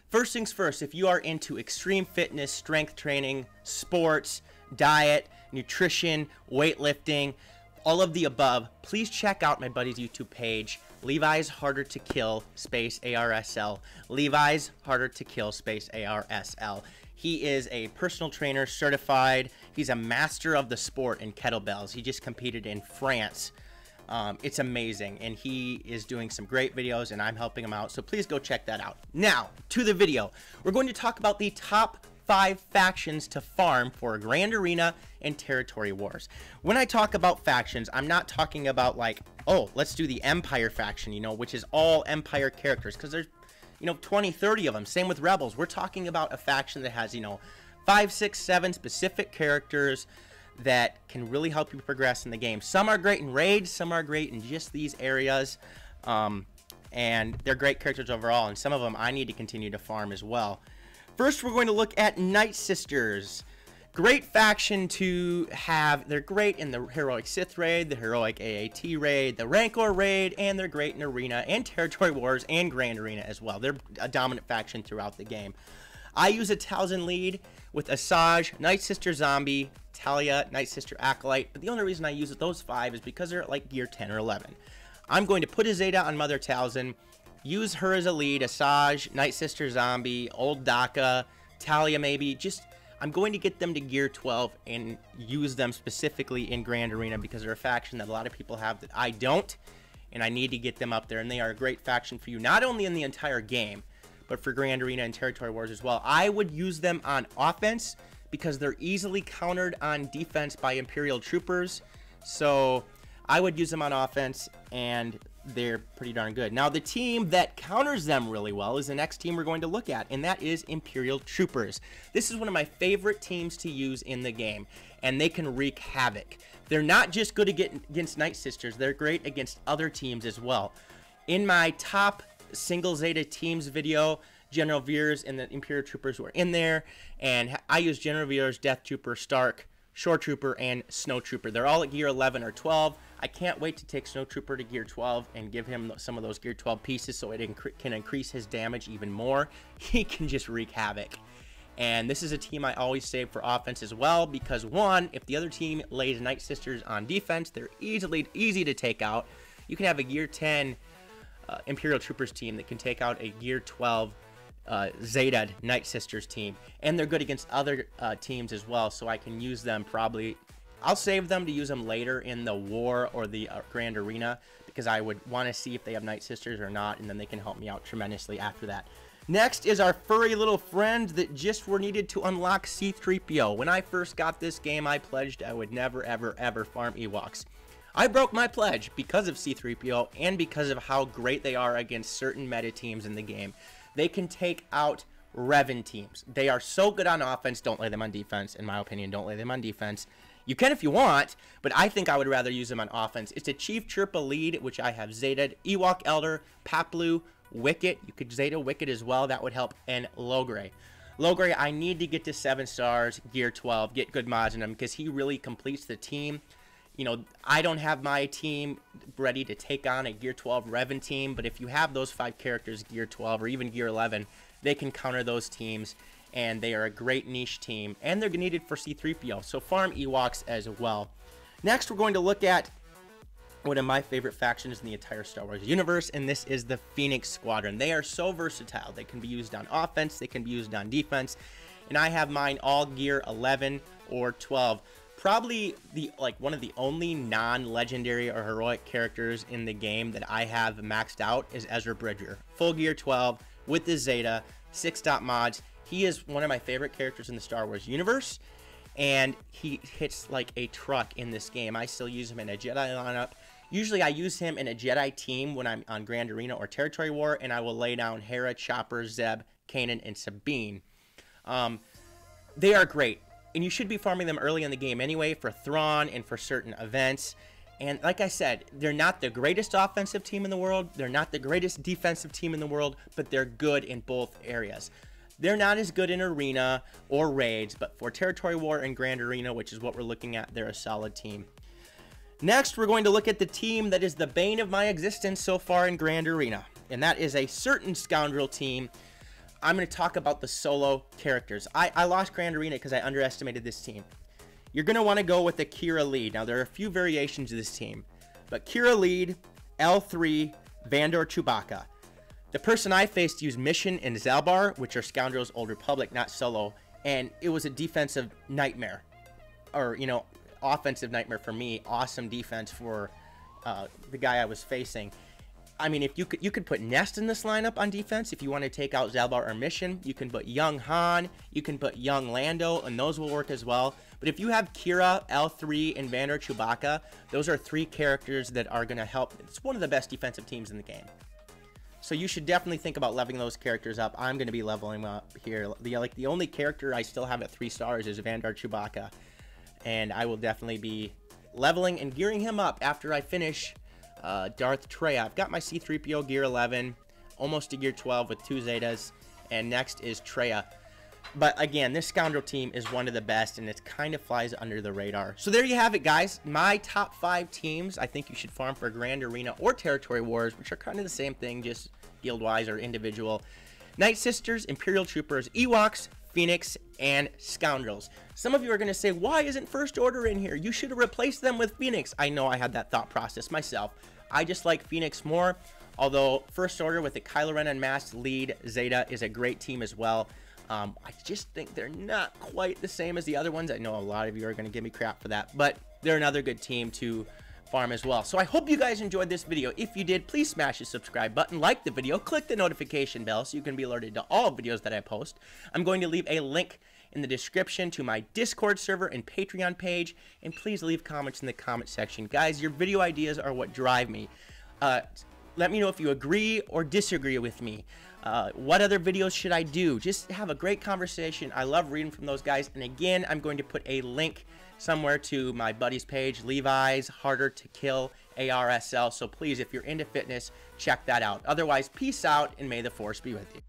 First things first, if you are into extreme fitness, strength training, sports, diet, nutrition, weightlifting, all of the above, please check out my buddy's YouTube page, LevisHardertoKill space ARSL. LevisHardertoKill space ARSL. He is a personal trainer, certified. He's a master of the sport in kettlebells. He just competed in France. It's amazing, and he is doing some great videos, and I'm helping him out, so please go check that out. Now, to the video. We're going to talk about the top 5 factions to farm for Grand Arena and Territory Wars. When I talk about factions, I'm not talking about like, oh, let's do the Empire faction, you know, which is all Empire characters, because there's, you know, 20, 30 of them. Same with Rebels. We're talking about a faction that has, you know, 5, 6, 7 specific characters that can really help you progress in the game. Some are great in raids, some are great in just these areas, and they're great characters overall, and some of them I need to continue to farm as well. First, we're going to look at Night Sisters. Great faction to have. They're great in the Heroic Sith raid, the Heroic AAT raid, the Rancor raid, and they're great in Arena and Territory Wars and Grand Arena as well. They're a dominant faction throughout the game. I use a Talzin lead with Asajj, Night Sister Zombie, Talia, Night Sister Acolyte, but the only reason I use those 5 is because they're at like gear 10 or 11. I'm going to put a Zeta on Mother Talzin, use her as a lead, Asajj, Night Sister Zombie, Old Daka, Talia maybe. Just, I'm going to get them to gear 12 and use them specifically in Grand Arena because they're a faction that a lot of people have that I don't, and I need to get them up there, and they are a great faction for you, not only in the entire game, but for Grand Arena and Territory Wars as well. I would use them on offense because they're easily countered on defense by Imperial Troopers, so I would use them on offense, and they're pretty darn good. Now, the team that counters them really well is the next team we're going to look at, and that is Imperial Troopers. This is one of my favorite teams to use in the game, and they can wreak havoc. They're not just good against Night Sisters, they're great against other teams as well. In my top single Zeta teams video, General Veers and the Imperial Troopers were in there, and I use General Veers, Death Trooper, Stark, Shore Trooper, and Snow Trooper. They're all at gear 11 or 12. I can't wait to take Snow Trooper to gear 12 and give him some of those gear 12 pieces so it can increase his damage even more. He can just wreak havoc. And this is a team I always save for offense as well because, one, if the other team lays Night Sisters on defense, they're easy to take out. You can have a gear 10 Imperial Troopers team that can take out a gear 12 Zeta Night Sisters team, and they're good against other teams as well, so I can use them probably. I'll save them to use them later in the War or the Grand Arena because I would want to see if they have Night Sisters or not, and then they can help me out tremendously after that. Next is our furry little friend that just were needed to unlock C-3PO. When I first got this game, I pledged I would never, ever, ever farm Ewoks. I broke my pledge because of C-3PO and because of how great they are against certain meta teams in the game. They can take out Revan teams. They are so good on offense. Don't lay them on defense. In my opinion, don't lay them on defense. You can if you want, but I think I would rather use them on offense. It's a Chief Chirpa lead, which I have Zeta'd, Ewok Elder, Paplu, Wicket. You could Zeta Wicket as well. That would help. And Logray. Logray, I need to get to 7 stars, gear 12, get good mods in him because he really completes the team. You know, I don't have my team ready to take on a gear 12 Revan team, but if you have those 5 characters, gear 12 or even gear 11, they can counter those teams, and they are a great niche team, and they're needed for C-3PO, so farm Ewoks as well. Next, we're going to look at one of my favorite factions in the entire Star Wars universe, and this is the Phoenix Squadron. They are so versatile. They can be used on offense, they can be used on defense, and I have mine all gear 11 or 12. Probably one of the only non-legendary or heroic characters in the game that I have maxed out is Ezra Bridger. Full gear 12 with the Zeta, 6-dot mods. He is one of my favorite characters in the Star Wars universe, and he hits like a truck in this game. I still use him in a Jedi lineup. Usually I use him in a Jedi team when I'm on Grand Arena or Territory War, and I will lay down Hera, Chopper, Zeb, Kanan, and Sabine. They are great. And you should be farming them early in the game anyway for Thrawn and for certain events. And like I said, they're not the greatest offensive team in the world. They're not the greatest defensive team in the world, but they're good in both areas. They're not as good in Arena or Raids, but for Territory War and Grand Arena, which is what we're looking at, they're a solid team. Next, we're going to look at the team that is the bane of my existence so far in Grand Arena. And that is a certain scoundrel team. I'm going to talk about the solo characters. I lost Grand Arena because I underestimated this team. You're going to want to go with the Kira lead. Now, there are a few variations of this team, but Kira lead, L3, Vandor, Chewbacca. The person I faced used Mission and Zalbar, which are Scoundrels Old Republic, not solo, and it was a defensive nightmare. Or, you know, offensive nightmare for me. Awesome defense for the guy I was facing. I mean, if you could put Nest in this lineup on defense if you want to take out Zalbar or Mission. You can put Young Han, you can put Young Lando, and those will work as well. But if you have Kira, L3, and Vandor, Chewbacca, those are 3 characters that are going to help. It's one of the best defensive teams in the game. So you should definitely think about leveling those characters up. I'm going to be leveling up here. The only character I still have at 3 stars is Vandor, Chewbacca. And I will definitely be leveling and gearing him up after I finish Darth Traya. I've got my C-3PO gear 11, almost to gear 12 with 2 Zetas, and next is Traya. But again, this Scoundrel team is one of the best, and it kind of flies under the radar. So there you have it, guys. My top 5 teams I think you should farm for Grand Arena or Territory Wars, which are kind of the same thing, just guild-wise or individual. Night Sisters, Imperial Troopers, Ewoks, Phoenix, and Scoundrels. Some of you are going to say, why isn't First Order in here? You should have replaced them with Phoenix. I know I had that thought process myself. I just like Phoenix more, although First Order with the Kylo Ren Unmasked lead Zeta is a great team as well. I just think they're not quite the same as the other ones. I know a lot of you are going to give me crap for that, but they're another good team to farm as well. So I hope you guys enjoyed this video. If you did, please smash the subscribe button, like the video, click the notification bell so you can be alerted to all videos that I post. I'm going to leave a link in the description to my Discord server and Patreon page, and please leave comments in the comment section. Guys, your video ideas are what drive me. Let me know if you agree or disagree with me. What other videos should I do? Just have a great conversation. I love reading from those guys. And again, I'm going to put a link somewhere to my buddy's page, LevisHardertoKill ARSL. So please, if you're into fitness, check that out. Otherwise, peace out, and may the force be with you.